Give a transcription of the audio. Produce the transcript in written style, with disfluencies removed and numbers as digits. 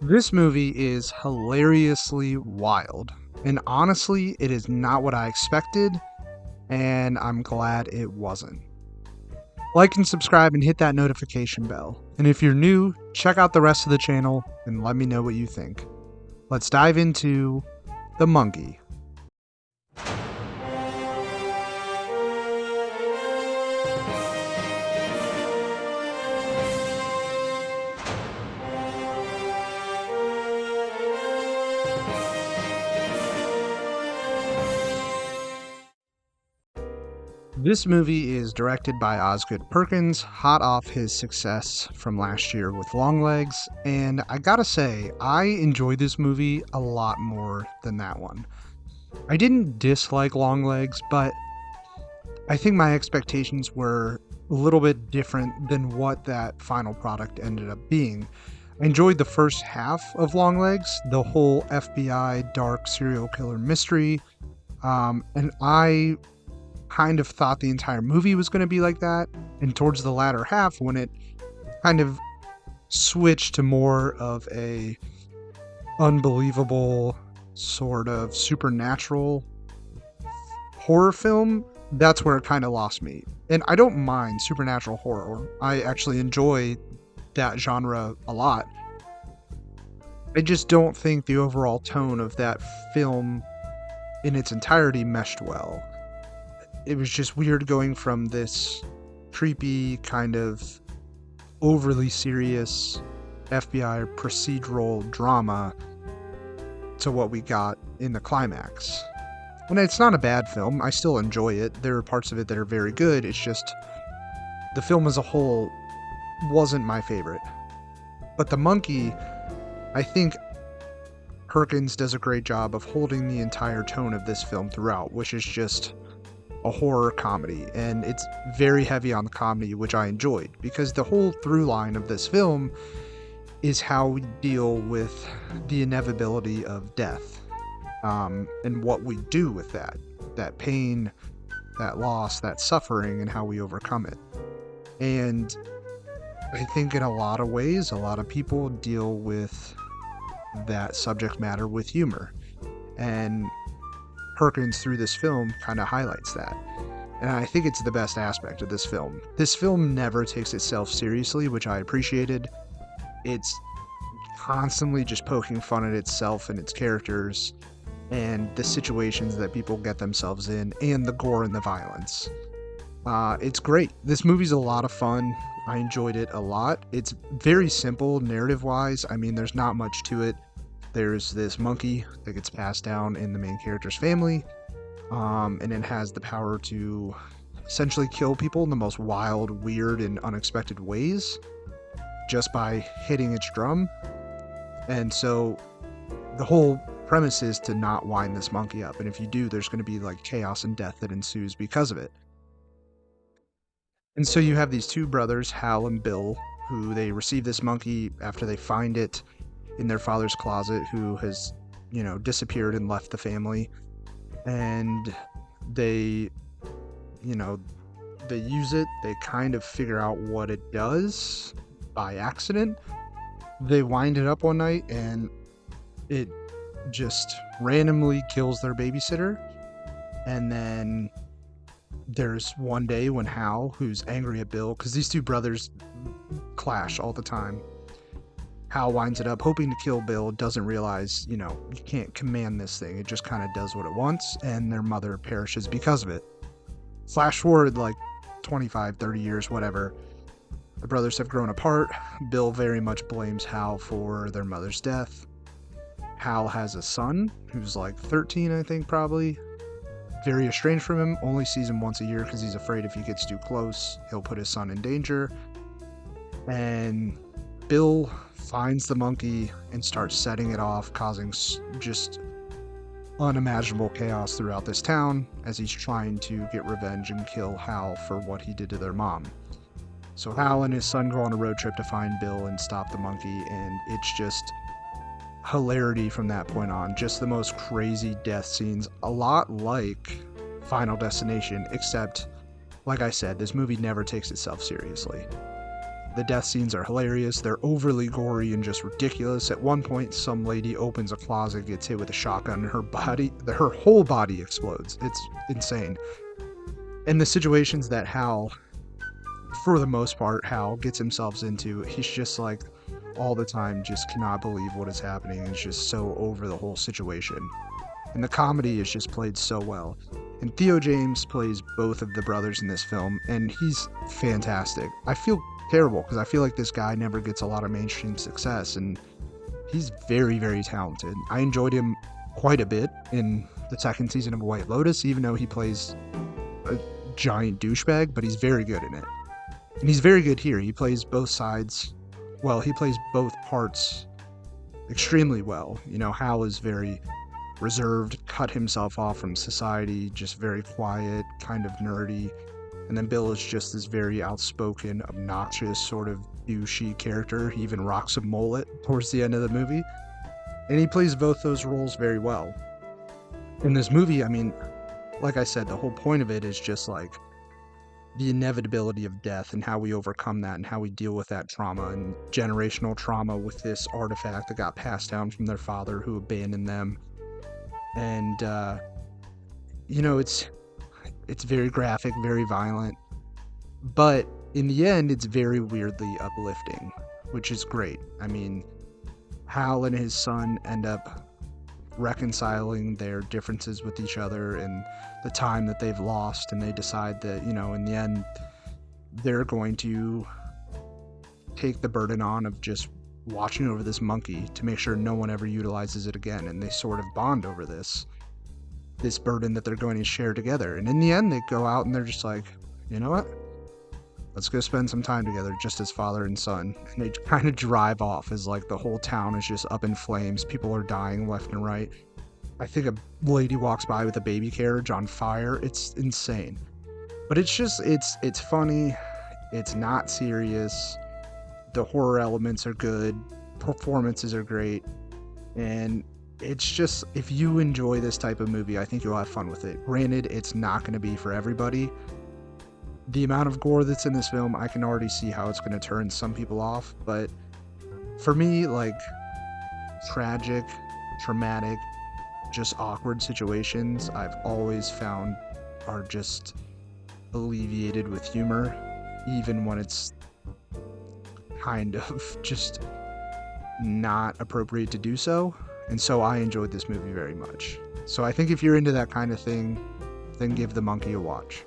This movie is hilariously wild, and honestly, it is not what I expected, and I'm glad it wasn't. Like and subscribe and hit that notification bell. And if you're new, check out the rest of the channel and let me know what you think. Let's dive into The Monkey. This movie is directed by Osgood Perkins, hot off his success from last year with Longlegs, and I gotta say, I enjoyed this movie a lot more than that one. I didn't dislike Longlegs, but I think my expectations were a little bit different than what that final product ended up being. I enjoyed the first half of Longlegs, the whole FBI dark serial killer mystery, and I kind of thought the entire movie was going to be like that. And towards the latter half, when it kind of switched to more of a unbelievable sort of supernatural horror film, that's where it kind of lost me. And I don't mind supernatural horror. I actually enjoy that genre a lot. I just don't think the overall tone of that film in its entirety meshed well. It was just weird going from this creepy, kind of overly serious FBI procedural drama to what we got in the climax. And it's not a bad film. I still enjoy it. There are parts of it that are very good. It's just the film as a whole wasn't my favorite. But The Monkey, I think Perkins does a great job of holding the entire tone of this film throughout, which is just a horror comedy, and it's very heavy on the comedy, which I enjoyed, because the whole through line of this film is how we deal with the inevitability of death, and what we do with that pain, that loss, that suffering, and how we overcome it. And I think in a lot of ways, a lot of people deal with that subject matter with humor, and Perkins through this film kind of highlights that. And I think it's the best aspect of this film. This film never takes itself seriously, which I appreciated. It's constantly just poking fun at itself and its characters and the situations that people get themselves in, and the gore and the violence. It's great. This movie's a lot of fun. I enjoyed it a lot. It's very simple narrative-wise. I mean, there's not much to it. There's this monkey that gets passed down in the main character's family, and it has the power to essentially kill people in the most wild, weird, and unexpected ways just by hitting its drum. And so the whole premise is to not wind this monkey up, and if you do, there's going to be like chaos and death that ensues because of it. And so you have these two brothers, Hal and Bill, who they receive this monkey after they find it in their father's closet, who has, disappeared and left the family. And they, they use it. They kind of figure out what it does by accident. They wind it up one night and it just randomly kills their babysitter. And then there's one day when Hal, who's angry at Bill, because these two brothers clash all the time, Hal winds it up hoping to kill Bill, doesn't realize, you can't command this thing. It just kind of does what it wants, and their mother perishes because of it. Flash forward like 25, 30 years, whatever. The brothers have grown apart. Bill very much blames Hal for their mother's death. Hal has a son who's like 13, I think, probably. Very estranged from him, only sees him once a year because he's afraid if he gets too close, he'll put his son in danger. And Bill finds the monkey and starts setting it off, causing just unimaginable chaos throughout this town as he's trying to get revenge and kill Hal for what he did to their mom. So Hal and his son go on a road trip to find Bill and stop the monkey, and it's just hilarity from that point on. Just the most crazy death scenes, a lot like Final Destination, except, like I said, this movie never takes itself seriously. The death scenes are hilarious. They're overly gory and just ridiculous. At one point, some lady opens a closet, gets hit with a shotgun, and her whole body explodes. It's insane. And the situations that Hal, for the most part, Hal gets himself into, he's just like all the time just cannot believe what is happening. It's just so over the whole situation. And the comedy is just played so well. And Theo James plays both of the brothers in this film, and he's fantastic. I feel terrible because I feel like this guy never gets a lot of mainstream success, and he's very, very talented. I enjoyed him quite a bit in the second season of White Lotus, even though he plays a giant douchebag, but he's very good in it. And he's very good here. He plays both sides. Well, he plays both parts extremely well. You know, Hal is very reserved, cut himself off from society, just very quiet, kind of nerdy. And then Bill is just this very outspoken, obnoxious, sort of douchey character. He even rocks a mullet towards the end of the movie. And he plays both those roles very well. In this movie, I mean, like I said, the whole point of it is just like the inevitability of death and how we overcome that and how we deal with that trauma and generational trauma with this artifact that got passed down from their father who abandoned them. And, you know, it's very graphic, very violent, but in the end, it's very weirdly uplifting, which is great. I mean, Hal and his son end up reconciling their differences with each other and the time that they've lost, and they decide that, you know, in the end, they're going to take the burden on of just watching over this monkey to make sure no one ever utilizes it again, and they sort of bond over this burden that they're going to share together. And in the end, they go out and they're just like, you know what, let's go spend some time together just as father and son. And they kind of drive off as like the whole town is just up in flames, people are dying left and right. I think a lady walks by with a baby carriage on fire. It's insane, but it's just it's funny, it's not serious. The horror elements are good, performances are great, and it's just, if you enjoy this type of movie, I think you'll have fun with it. Granted, it's not going to be for everybody. The amount of gore that's in this film, I can already see how it's going to turn some people off, but for me, like, tragic, traumatic, just awkward situations, I've always found are just alleviated with humor, even when it's kind of just not appropriate to do so. And so I enjoyed this movie very much. So I think if you're into that kind of thing, then give The Monkey a watch.